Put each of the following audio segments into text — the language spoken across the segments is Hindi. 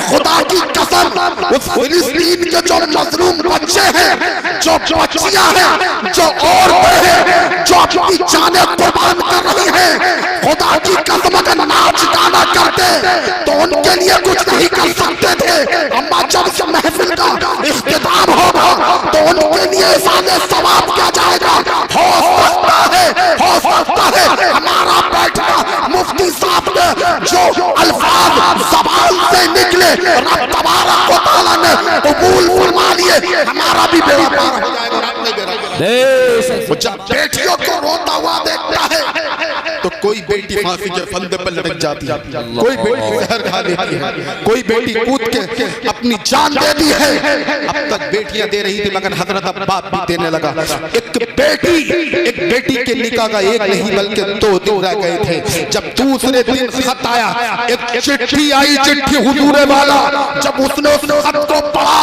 खुदा की कसम उस फिलिस्तीन के जो मजलूम बच्चे हैं, जो बच्चियां हैं, जो औरतें हैं, जो अपनी जानें कुर्बान कर रही हैं, खुदा की कसम अगर नाच गाना करते तो उनके लिए कुछ नहीं कर सकते थे। अम्मा जब से महफिल का इख्तिताम होगा तो उनके लिए साले सवाब किया जाएगा। हो सकता है हमारा बैठना मुफ्ती साहब ने जो अल्फाज ज़बान से निकले रब तबारक व तआला ने कबूल फरमा लिए, हमारा भी बेड़ा पार हो जाएगा। जब बेटियों को रोता हुआ देखता है तो कोई बेटी फांसी के फंदे पर लटक जाती है, कोई बेटी जहर खा लेती है, कोई बेटी कूद के अपनी जान दे दी है। अब तक बेटियां दे रही थी मगर हजरत अब बाप भी देने लगा। एक बेटी के निकाह का एक नहीं बल्कि 2 दिन रह गए थे। जब दूसरे दिन खत आया, एक चिट्ठी आई, चिट्ठी हुजूर वाला, जब उसने उस खत को पढ़ा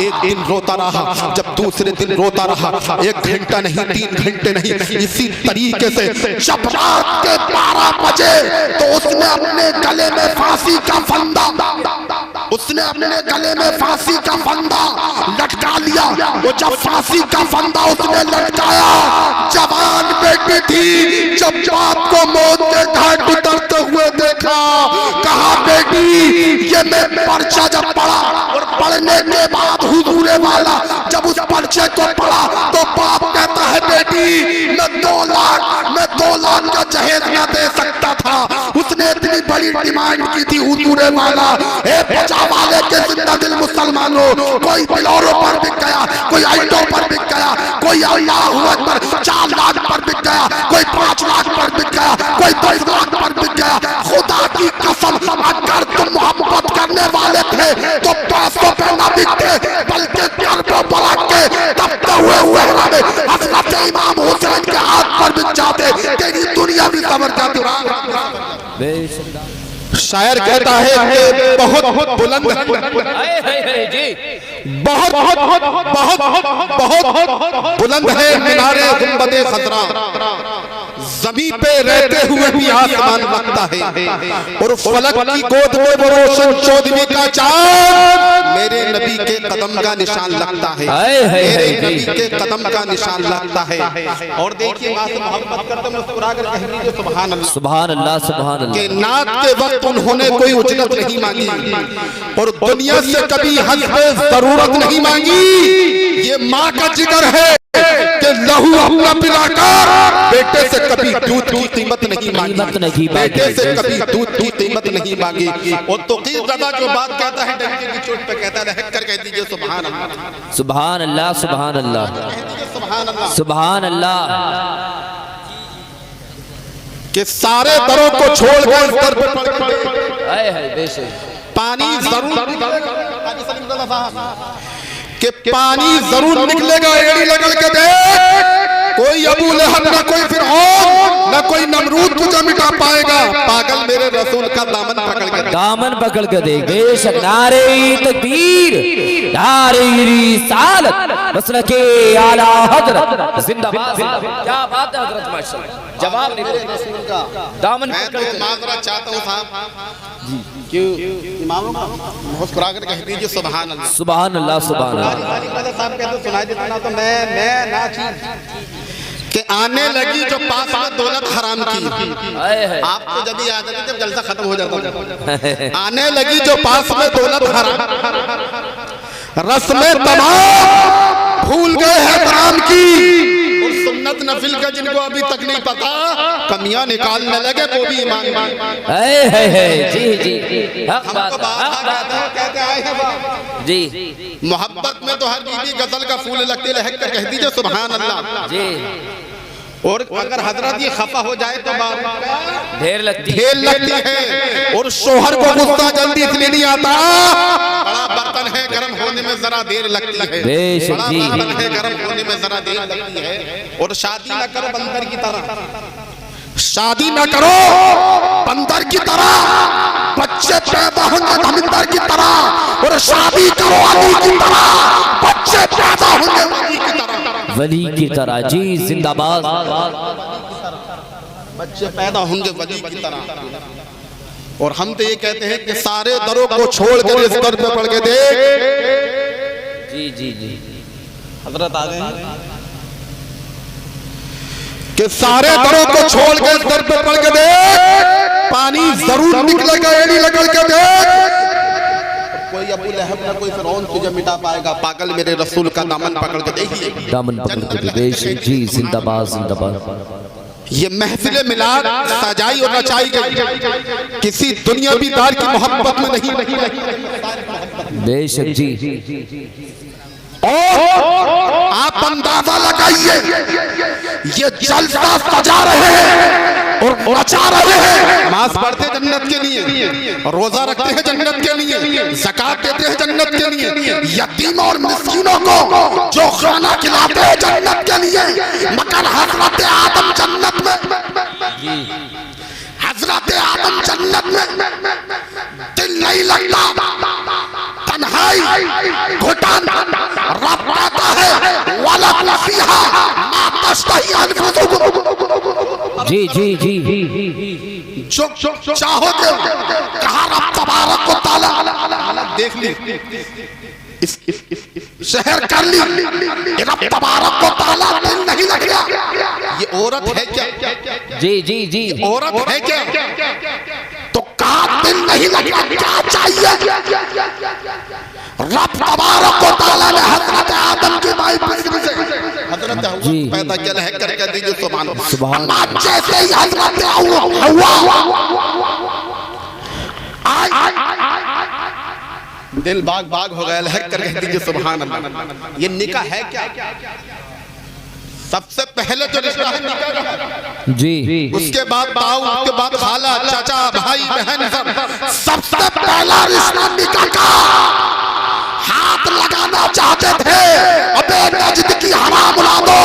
एक दिन रोता रहा, जब दूसरे दिन रोता रहा, 1 घंटा नहीं 3 घंटे नहीं, इसी तरीके से जब रात के 12 बजे तो उसने अपने गले में फांसी का फंदा लटका लिया। वो जब फांसी का फंदा उसने लटकाया, जवान बेटी थी, जब बाप को मौत के घाट उतरते हुए देखा, कहा बेटी ये मैं पर्चा जब पढ़ा और पढ़ने के बाद हुजूरे वाला जब उस पर्चे को पढ़ा तो बाप कहता है बेटी मैं 2 लाख का जहेज न दे सकता था। उसने इतनी बड़ी डिमांड की थी हुजूरे वाला, ए बचा वाले के जिंदा दिल मुसलमानों, कोई बिलोरों पर बिक गया, कोई आइटों पर बिक गया, कोई अल्लाहू अकबर 4 लाख पर बिक गया, कोई 5 लाख पर बिक गया, कोई 10 लाख पर बिक गया। खुदा की कसम अगर तुम मोहब्बत करने वाले थे तो पैसों पे न बिकते बल्कि कर्बों पर आके तपते हुए हजरत इमाम हुसैन के हाथ पर बिक जाते, तेरी दुनिया भी समझ जाती। शायर कहता है कि बहुत बुलंद बहुत बुलंद है मीनारे गुंबदे खजरा, ज़मीन पे रहते हुए भी आसमान लगता है, और फलक की गोद में वो रोशन चौदहवीं का चांद मेरे नबी के कदम का निशान लगता है, मेरे नबी के कदम का निशान लगता है। और देखिए मां से मोहब्बत करते मुस्कुरा कर कह दीजिए सुभान अल्लाह, सुभान अल्लाह, सुभान अल्लाह। के नात के वक्त उन्होंने कोई उजरत नहीं मांगी और दुनिया से कभी हस्बे जरूरत नहीं मांगी। ये माँ का जिगर है कि लहू अपना पिलाकर बेटे से कभी दूध की कीमत नहीं मांगी, बेटे से कभी दूध की कीमत नहीं मांगी। और तौकीर रज़ा जो बात कहता है डंके की चोट पे कहता है, रहक कर कह दीजिए सुभान अल्लाह, सुभान अल्लाह, सुभान अल्लाह, सुभान अल्लाह। कि सारे दरों को छोड़कर दर पर पानी जरूर कि पानी जरूर निकलेगा। एड़ी लगल के देख, कोई अबू लहब ना कोई फिरौन ना कोई नमरूद तुझे मिटा पाएगा। पागल मेरे रसूल का दामन पकड़ के देख। बेशक नारे तकबीर, नारे रिसालत, मसलके आला हजरत जिंदाबाद। क्या बात है हजरत, माशाअल्लाह। जवाब नहीं मेरे रसूल का दामन पकड़ के माजरत चाहता हूं साहब जी, क्यों इमामों को मुस्कुरा कर कह दीजिए सुभान अल्लाह, सुभान अल्लाह, सुभान अल्लाह। साहब कहते सुनाई देता तो मैं ना कि आने लगी जो पास में दौलत हराम की। आपको जब भी याद है जब जलसा खत्म हो जाता, आने लगी जो पास में दौलत हराम, रस्में तमाम भूल गए हैं हराम की, और सुन्नत नफिल का जिनको अभी तक नहीं पता कमियां निकालने लगे वो भी ईमान जी जी हक बात कहते आए हैं जी। मोहब्बत में तो हर बीवी गजल का फूल लगती, लहक कर कह दीजिए सुभान अल्लाह जी। और अगर हजरत ये खफा हो जाए तो ढेर लगती है। और शोहर को गुस्सा जल्दी इसलिए नहीं आता, बड़ा बर्तन है गर्म होने में जरा देर लगती है, बड़ा बर्तन है गर्म होने में जरा देर लगती है। और शादी न करो बंदर की तरह, शादी न करो बंदर की तरह, बच्चे पैदा होंगे धमिंदर की तरह, और शादी करो अली की तरह, बच्चे पैदा होंगे वली की तरह, वली की तरह जी, जिंदाबाद। बच्चे पैदा होंगे वली की तरह। और हम तो ये कहते हैं कि सारे दरों को छोड़कर इस दर पे पढ़ के देख। जी जी जी हजरत आ गए कि सारे दरों को छोड़कर इस दर पे पढ़ के देख, पानी जरूर निकलेगा, एड़ी लगल के देख। कोई अबू लहब ना कोई फिरौन तुझे मिटा पाएगा, पागल मेरे रसूल का दामन पकड़ के देखिए, दामन पकड़ के बेशक जी जिंदाबाद जिंदाबाद। ये महफिल मिलाद सजाई और नचाई गई किसी दुनियावीदार की मोहब्बत में नहीं। बेशक जी और आप अंदाजा लगाइए, ये जलसा सजा रहे हैं और नचा रहे हैं। नमाज पढ़ते जन्नत के लिए, रोजा रखते हैं जन्नत के लिए, ज़कात देते हैं जन्नत के लिए, यतीमों और मिस्कीनों को जो खाना खिलाते हैं जन्नत के लिए। मगर हजरत आदम जन्नत में, हजरत आदम जन्नत में दिल नहीं लगता, तन्हाई घुटन रब आता है, वाला नसीहा मा तश्तही अनफुसुकुम। जी जी जी जो चाहोगे कहा रब तबारक व तआला देख ली, इस शहर कर ली, रब तबारक व तआला दिल नहीं लग गया। ये औरत है क्या? जी जी जी औरत है क्या? तो कहा दिल नहीं लग गया, क्या चाहिए? रब तबारक व तआला ने हजरत आदम की माई बिस्री से हजरत हव्वा पैदा किया है, करके दीजिए सुभान अल्लाह। जैसे ही हजरत हव्वा दिल बाग बाग हो गया, लहक करके दीजिए सुभान अल्लाह। ये निकाह है क्या? सबसे पहले जो रिश्ता है निकाह का, जी उसके बाद ताऊ, उसके बाद खाला, चाचा, भाई, बहन, सबसे पहला रिश्ता निकाह का। हाथ लगाना चाहते थे, अबे नजद की हराम उड़ा दो,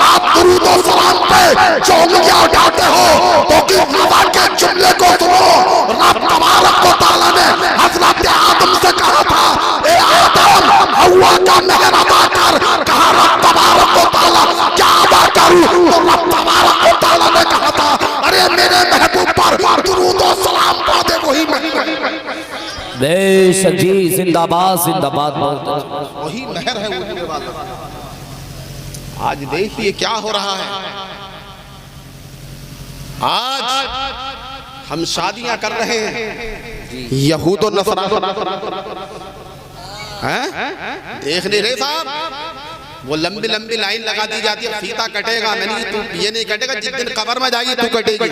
आप दुरूद और सलाम पे जो उंगलियां उठाते हो तो किस नवा के जुमले को सुनो। रब तबारक व तआला ने हजरत आदम से कहा था, ए आदम हव्वा का मेहर अदा कर। कहा रब तबारक व तआला क्या अदा करूं? तो रब तबारक व तआला ने कहा था, अरे मेरे महबूब पर दुरूद और सलाम पा दे, वही महर। बेशक जी जिंदाबाद जिंदाबाद। वही महर है उनके बाद। आज देखिए क्या हो रहा है। आज हम शादियां कर रहे हैं, यहूद और नसरा देख नहीं रहे साहब, वो लंबी लंबी लाइन लगा दी जाती है, फीता कटेगा नहीं, तू ये नहीं कटेगा, जिस दिन कब्र में जाएगी तू कटेगी।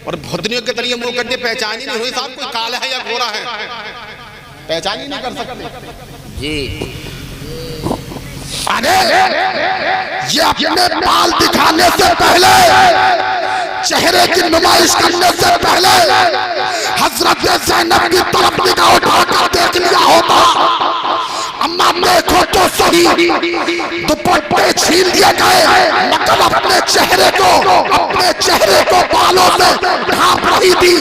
और भुतनियों के तरीके मुंह करके पहचान ही नहीं हुई साहब, कोई काला है या गोरा है, पहचान ही नहीं कर सकते जी। अरे ये अपने बाल दिखाने से पहले, चेहरे की नुमाइश करने से पहले हजरत ज़ैनब की तरफ निगाह उठाकर देख लिया होता। अम्मा देखो तो सही, दुपट्टे छीन दिए गए, मगर अपने चेहरे को बालों से ढांप रही थी।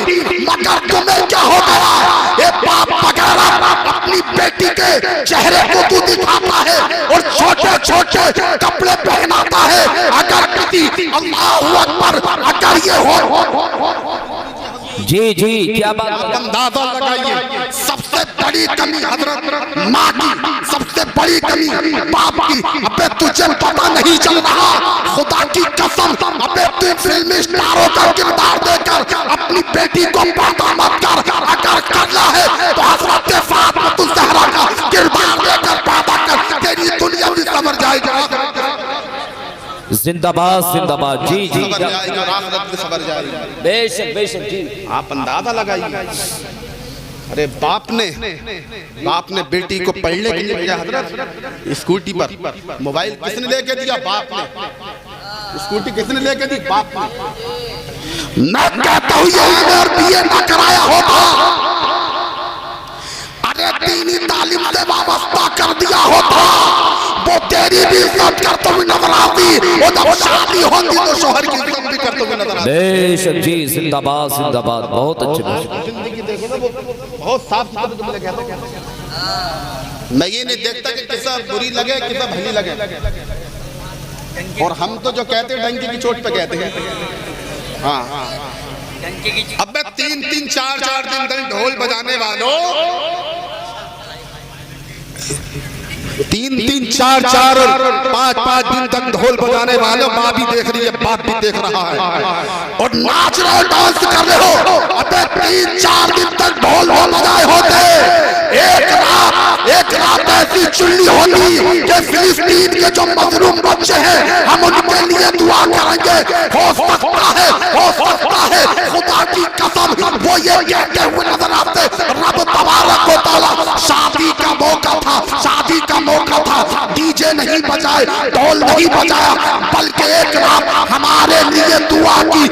मगर तुम्हें क्या हो गया? ये बाप वगैरह अपनी बेटी के चेहरे को तू दिखाता है और छोटे छोटे कपड़े पहनाता है। अगर किसी अल्लाहु अकबर, अगर ये हो जी जी क्या बात। अंदाजा लगाइए, सबसे बड़ी कमी हजरत माँ की, सबसे बड़ी कमी बाप की। अबे तुझे पता नहीं चल रहा, खुदा की कसम, अबे तू फिल्मी स्टारों का किरदार देकर अपनी बेटी को पैदा मत कर। अगर करना है तो हजरत फातिमा ज़हरा का किरदार देकर पैदा कर, तेरी दुनिया भी संवर जाएगी। जिंदाबाद जिंदाबाद। जी जी बेशक बेशक जी। आप अंदाजा लगाइए। अरे बाप ने बेटी को पढ़ने के लिए भेजा हजरत, स्कूटी पर। मोबाइल किसने लेके दिया? बाप ने। स्कूटी किसने लेके दी? बाप ने। मैं कहता हूँ ये और बीए ना कराया होता, अरे दीनी तालीम से वाबस्ता कर दिया होता, वो तेरी भी इज्जत करते हुए नजर आती, और जब शादी होती तो शोहर की इज्जत भी करते हुए नजर आती। बेशक जी जिंदाबाद जिंदाबाद। बहुत अच्छे। जिंदगी देखो ना, वो बहुत साफ सुथरा तुमने कहते हो। मैं ये नहीं देखता कि किसा बुरी लगे किसा भली लगे, और हम तो जो कहते हैं डंकी की चोट पे कहते हैं। हाँ अब मैं 3-3, 4-4 दिन तक ढोल बजाने वालों, 3-3, 4-4, 5-5 दिन तक ढोल बजाने वालों, माँ भी देख रही है, बाप भी देख रहा है, और नाच रहे हो, डांस कर रहे हो। अबे 3-4 दिन तक ढोल बजाए होते, एक रात ऐसी चुल्ली होती कि फिलिस्तीन के जो मजलूम बच्चे हैं, हम उनके लिए दुआ करेंगे। हो सकता है खुदा की कसम वो ये कहते हुए नजर आते, रब तबारक व तआला, शादी का मौका था, डीजे नहीं बजाए, ढोल नहीं बजाया, बल्कि एक रात हमारे लिए दुआ की,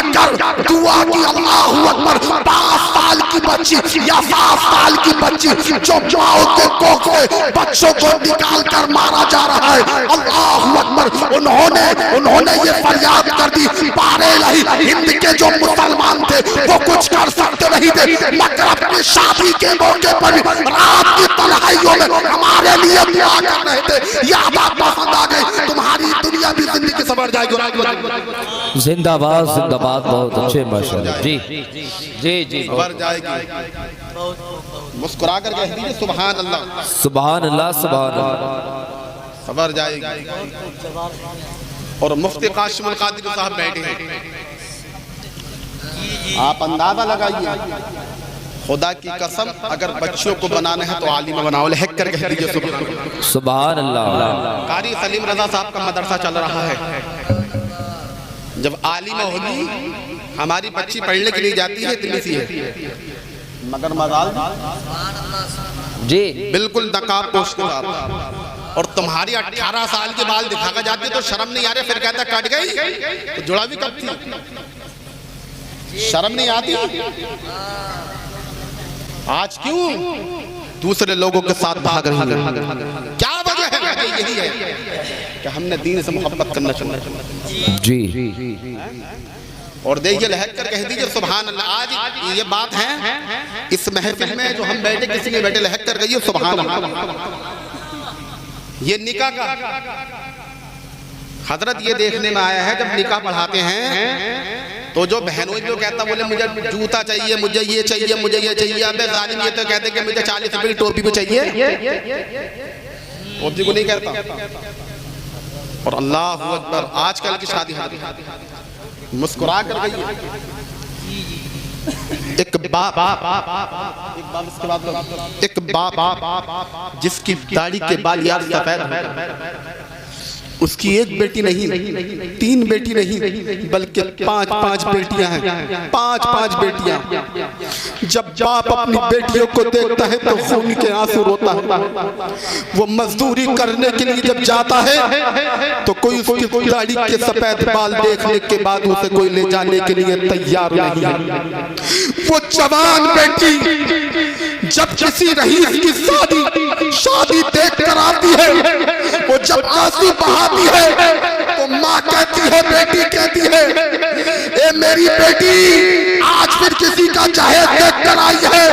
अगर दुआ की, अल्लाहू अकबर, 5 साल की बच्ची या 7 साल की बच्ची जो माओ के कोख से बच्चों को निकाल कर मारा जा रहा है, अल्लाहू अकबर, उन्होंने ये फरियाद कर दी, बारेलही हिंद के जो मुसलमान थे वो कुछ कर सकते नहीं थे, मगर अपनी शादी के मौके पर रात की तन्हाइयों में हमारे लिए दुआ कर रहे थे। यह बात पसंद आ गई, तुम्हारी दुनिया भी जिंदगी संवर जाएगी। जिंदाबाद जिंदाबाद, बहुत अच्छे माशाल्लाह जी जी जी, संवर जाएगी। मुस्कुरा कर कह दीजिए सुभान अल्लाह, सुभान अल्लाह, सुभान अल्लाह, संवर जाएगी। और मुफ्ती काशिमुल कादिर साहब बैठे हैं, आप अंदाजा लगाइए, खुदा की कसम, अगर बच्चों को बनाना है तो आलिमा बनाओ, लहक कर कह दीजिए सुभान अल्लाह। कारी सलीम रजा साहब का मदरसा चल रहा है, जब आलिमा होगी, हमारी बच्ची पढ़ने के लिए जाती है, इतनी सी है, मगर मजाल जी बिल्कुल नकाब पोश के साथ, और तुम्हारी 18 साल के बाल दिखा कर जाती है तो शर्म नहीं आ रही, फिर कहता कट गई तो जुड़ा भी कब थी, शर्म नहीं आती। आज क्यों दूसरे लोगों के साथ भाग रही है, क्या वजह है? यही है कि हमने दीन से मोहब्बत करना चाहिए जी। और देखिए लहक कर कह दीजिए सुभान अल्लाह। आज ये बात है, इस महफिल में जो हम बैठे, किसी ने बैठे, लहक कर कहिए सुभान अल्लाह। ये निकाह का हजरत ये देखने में आया है, जब निकाह पढ़ाते हैं तो जो बहनों जो कहता बोले मुझे जूता चाहिए, मुझे ये चाहिए, मुझे ये चाहिए, अबे जालिम ये तो कहते कि मुझे 40 रुपए की टोपी भी चाहिए, टोपी को नहीं कहता। और अल्लाह अकबर, आजकल की शादी मुस्कुरा कर गई, एक बाप जिसकी दाढ़ी के बाल यार सफेद, उसकी एक बेटी नहीं, 3 बेटी नहीं, बल्कि 5-5 बेटियां हैं, 5-5 बेटियां। जब बाप अपनी बेटियों को देखता है तो खून के आंसू रोता है। वो मजदूरी करने के लिए जब जाता है तो कोई उसकी दाढ़ी के सफेद बाल देखने के बाद उसे कोई ले जाने के लिए तैयार नहीं है। वो जवान बेटी जब किसी रईस की शादी देख कर आती है, वो जब आंसू बहाती है तो माँ कहती है, बेटी कहती है, ए मेरी बेटी आज फिर किसी का जहेज देख कर आई है।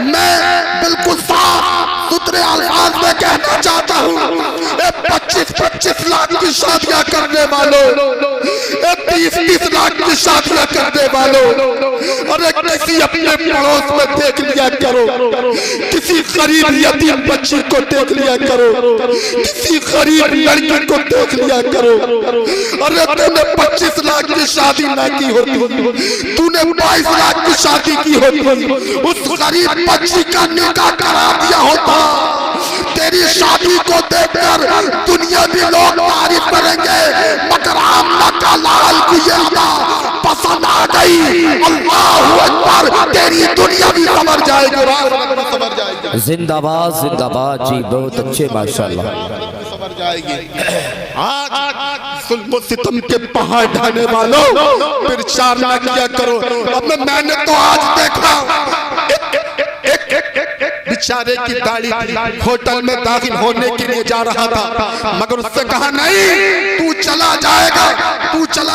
मैं बिल्कुल साफ सुथरे अल्फाज में कहना चाहता हूँ, 25-25 लाख की शादियां करने वालों, 30-30 लाख की शादियां करने वालों, अरे किसी अपने पड़ोस में देख लिया करो, किसी गरीब यतीम बच्ची को देख लिया करो, किसी गरीब लड़की को देख लिया करो। अरे तूने 25 लाख की शादी ना की होती, तूने 22 लाख की शादी की होती, उस गरीब बच्ची का निकाह करा दिया होता। तेरी शादी को देखकर दुनिया भी लोग तारीफ करेंगे, मगर आमना का लाल को ये अदा पसंद आ गई, अल्लाहू अकबर, तेरी दुनिया भी संवर जाएगी। जिंदाबाद जिंदाबाद जी, बहुत अच्छे माशाल्लाह, संवर जाएगी। आज जुल्म सितम के पहाड़ ढाने वालों फिर चार ना किया करो। अब मैंने तो आज देखा बेचारे की दाढ़ी होटल में दाखिल होने के लिए जा रहा था, मगर उससे कहा नहीं, तू चला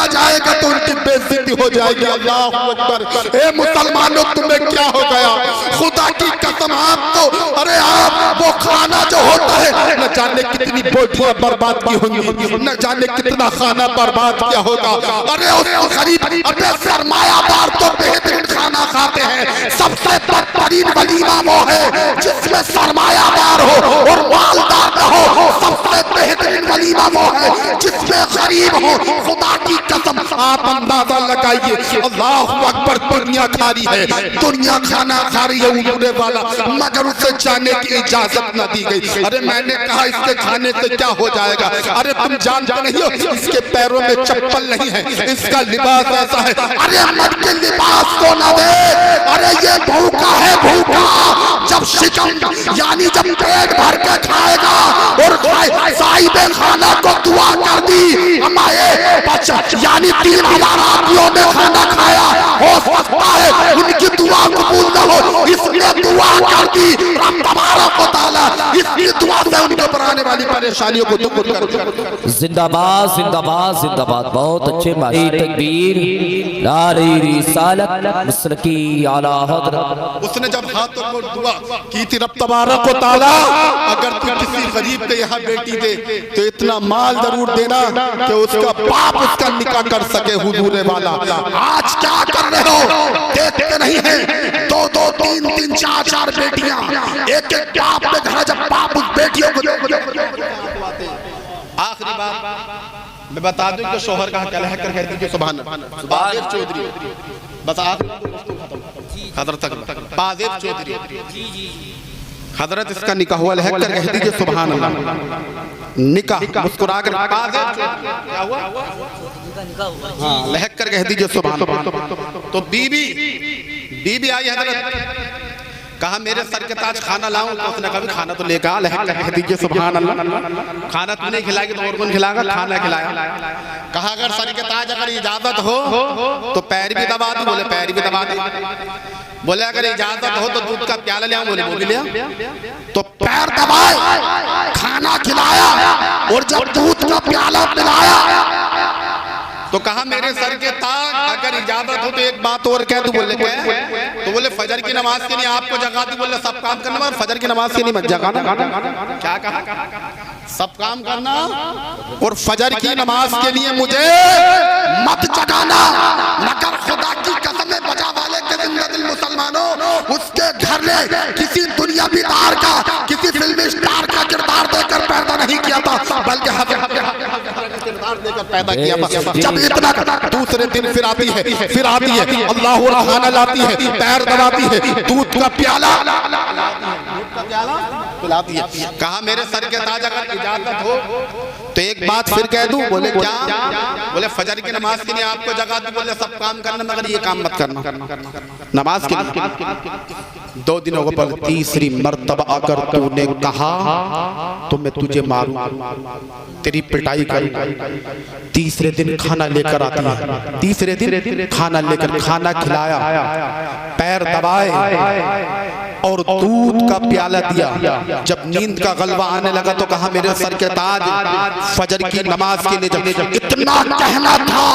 जाएगा तो उनकी बेइज्जती हो जाएगी। अल्लाहू अकबर। ए मुसलमानों, तुम्हें क्या हो गया? खुदा की कसम आप तो, अरे आप वो खाना जो होता है न जाने कितनी बोटियां बर्बाद की होंगी, न जाने कितना खाना बर्बाद किया होगा। अरे उस गरीब, अरे सरमायादार तो बेहतरीन खाना खाते हैं। सबसे बदतरीन वलीमा वो है जिसमें सरमायादार हो और मालदार न हो। सबसे बेहतरीन वलीमा वो है जिसमें गरीब हो। खुदा की कसम आप अंदाजा लगाइए, अल्लाह अकबर, दुनिया खा रही है, दुनिया खाना खा रही है उड़ने वाला, मगर उसे जाने की इजाजत न दी गई। अरे मैंने कहा इसके खाने से क्या हो जाएगा? अरे तुम जानते नहीं हो इसके पैरों में चप्पल नहीं है, इसका लिबास ऐसा है। अरे मत के लिबास को न दे, अरे ये भूखा है, भूखा जब शिकम यानी जब पेट भर के खाएगा और साहिबे खाना को दुआ कर दी, हमारे यानी 3000 आदमियों ने खाना खाया, हो सकता है उनकी दुआ कबूल न हो, इसने दुआ कर दी, रब तबारक व तआला इसकी दुआ से उनके ऊपर आने वाली परेशानियों को दूर कर दिया। जिंदाबाद जिंदाबाद जिंदाबाद, बहुत अच्छे माशाअल्लाह। तकबीर, नारे रिसालत, मसलकी आला हज़रत। उसने जब हाथों को दुआ की थी, रब तबारक व तआला अगर तू किसी गरीब के यहाँ बेटी दे तो इतना माल जरूर देना कि उसका बाप उसका निकाह कर सके। हुजूर वाला आज क्या कर रहे हो? देखते नहीं है 2-2, 3-3, 4-4 बेटियां एक एक बाप के घर, जब बाप उस बेटियों को आखिरी बात मैं बता दूं कि शोहर का क्या है कर कहती है सुभान अल्लाह। बाजेब चौधरी, बस आखिरी हजरत तक बाजेब चौधरी हजरत इसका निकाह हुआ, लहक कर कह दीजिए सुभान अल्लाह। निकाह मुस्कुरा कर बाजेब क्या हुआ? हाँ, लहक कर कह दीजिए सुभान अल्लाह। तो बीबी आई हजरत, कहा मेरे सर के ताज खाना लाऊं, तो उसने कहा खाना तो लेकर आ, लहक कर कह दीजिए सुभान अल्लाह। खाना तूने खिलाएगी तो और कौन खिलाएगा? खाना खिलाया। कहा अगर सर के ताज अगर इजाजत हो तो पैर भी दबा दूं, बोले पैर भी दबा दे। बोले अगर इजाजत हो तो दूध का प्याला ले आऊं, बोले वो भी ले आओ। तो पैर दबाए, खाना खिलाया और जब दूध का प्याला पिलाया तो कहा मेरे सर के ताज अगर इजाजत हो तो एक बात और कह दूं, बोले क्या? तो बोले फजर की नमाज के लिए आपको जगा दूं, बोले सब काम करना मगर फजर की नमाज के लिए मत जगाना। क्या कहा? सब काम करना और फजर की नमाज के लिए मुझे मत जगाना, मगर खुदा की कसम बजा वाले के जिंदा दिल मुसलमानों, उसके घर ने किसी दुनियावी तार का, किसी फिल्मी स्टार का किरदार देकर पैदा नहीं किया था, बल्कि किरदार देकर पैदा किया था। जब इतना दूसरे दिन फिर आती है अल्लाह और खाना लाती है, पैर दबाती है, दूध का प्याला पिलाती है। कहा मेरे सर के ताज अगर इजाजत हो तो एक बात फिर कह दूं, बोले क्या? बोले फजर की नमाज के लिए आपको जगा दूं, बोले सब काम करना मगर ये काम मत करना नमाज के लिए। 2 दिनों के बाद तीसरी मर्तबा अगर तूने कहा तो मैं तुझे मारूं, तेरी पिटाई करूं। तीसरे दिन खाना लेकर आती है, तीसरे दिन खाना लेकर खाना खिलाया, पैर दबाए और दूध का प्याला दिया। जब नींद का गलबा आने लगा तो कहा मेरे सर के ताज फजर की नमाज के लिए जब इतना कहना था,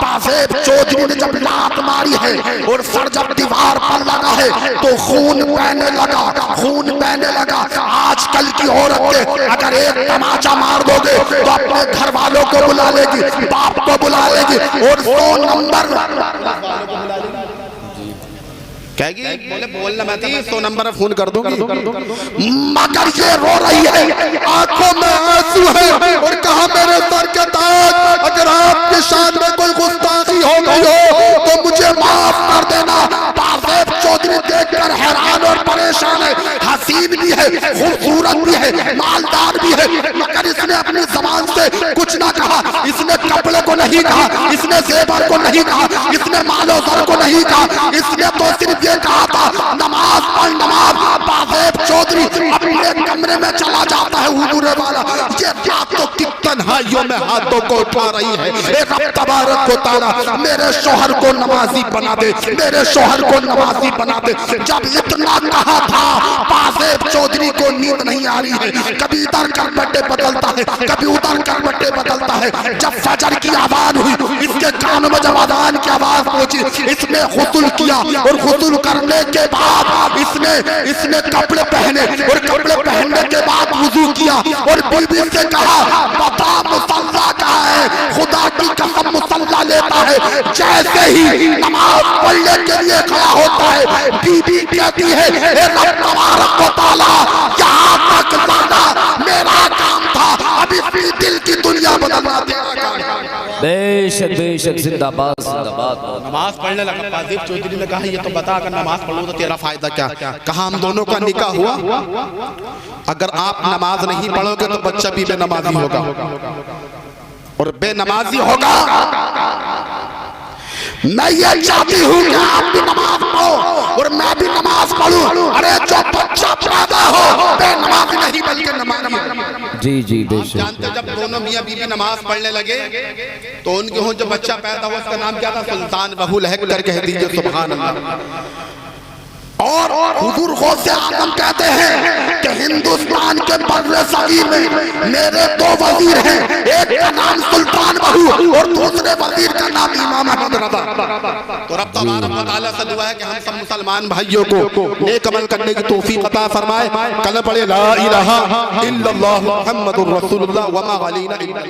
बाजेब चौधरी ने जब लात मारी है और सर जब दीवार पर लगा है तो खून बहने लगा। आजकल की औरतें अगर एक तमाचा मार दोगे तो अपने घर वालों को बुला लेगी, बाप को बुला लेगी और 100 नंबर कहेगी, बोले बोलना मत, 100 नंबर फोन कर दूंगी। मगर ये रो रही है, आंखों में आंसू है और कहा मेरे सर के ताज अगर आपके शान में कोई गुस्ताखी हो गई हो तो मुझे माफ कर देना। बाजेब चौधरी देखकर हैरान और परेशान है, हसीन भी है, खूबसूरत भी है, मालदार भी है, मगर इसने अपनी जबान से कुछ ना कहा। इसने कपड़े को नहीं कहा, इसने जेवर को नहीं कहा, इसने मालो सर को नहीं कहा, इसने तो सिर्फ ये कहा था नमाज पढ़ नमाज। बाजेब चौधरी अपने कमरे में चला जाता है हुजूर वाला। ये रातों की तन्हाइयों में हाथों को उठा रही है, ए रब तबारक व तआला मेरे शौहर को नमाजी बना दे, मेरे शौहर को नमाजी बना दे। जब इतना कहा था, पासेब चौधरी को नींद नहीं आ रही है, कभी इधर करवटें बदलता है, कभी उधर करवटें बदलता है। जब फजर की आवाज हुई, इसके कानों में जब अजान की आवाज पहुंची, इसने गुस्ल किया और गुस्ल करने के बाद इसने कपड़े पहने और कपड़े पहनने के बाद वुजू किया और बीबी से कहा, बता मुसल्ला कहाँ है? खुदा की कसम मुसल्ला लेता है। जैसे ही नमाज पढ़ने के लिए खड़ा होता है, बीबी कहती है, ए रब तबारक व तआला यहाँ तक लाना मेरा काम था, अभी अपनी दिल की दुनिया बदलना तेरा काम है। बेशक बेशक, जिंदाबाद जिंदाबाद। नमाज पढ़ने लगा, पाजेब चौधरी ने कहा, ये तो बता अगर नमाज पढ़ो तो तेरा फायदा क्या? कहा हम दोनों का निकाह हुआ, अगर आप नमाज नहीं पढ़ोगे तो बच्चा भी बेनमाजी होगा और बेनमाजी होगा। मैं ये चाहती हूँ कि आप भी नमाज पढ़ो और मैं भी नमाज पढ़ूं। अरे जो बच्चा पैदा हो बेनमाजी नहीं बल्कि नमाजी। जी जी बेशक। जानते जब दोनों मियाँ बीवी नमाज पढ़ने लगे तो उनके हो जो बच्चा पैदा हुआ उसका नाम क्या था? सुल्तान बहू लहक कर कह दीजिए सुभान अल्लाह। और हुजूर गौसे आजम कहते हैं कि हिंदुस्तान के बर्रे सगीर में मेरे दो वजीर हैं, एक का नाम सुल्तान बहू और दूसरे वजीर का नाम इमाम अहमद रजा। तो रब तबारक व तआला से दुआ है कि हम सब मुसलमान भाइयों को नेक अमल करने की तौफीक अता फरमाए। कल पढ़े ला इलाहा इल्लल्लाह मुहम्मदुर रसूलुल्लाह व मा अलैना इल्ला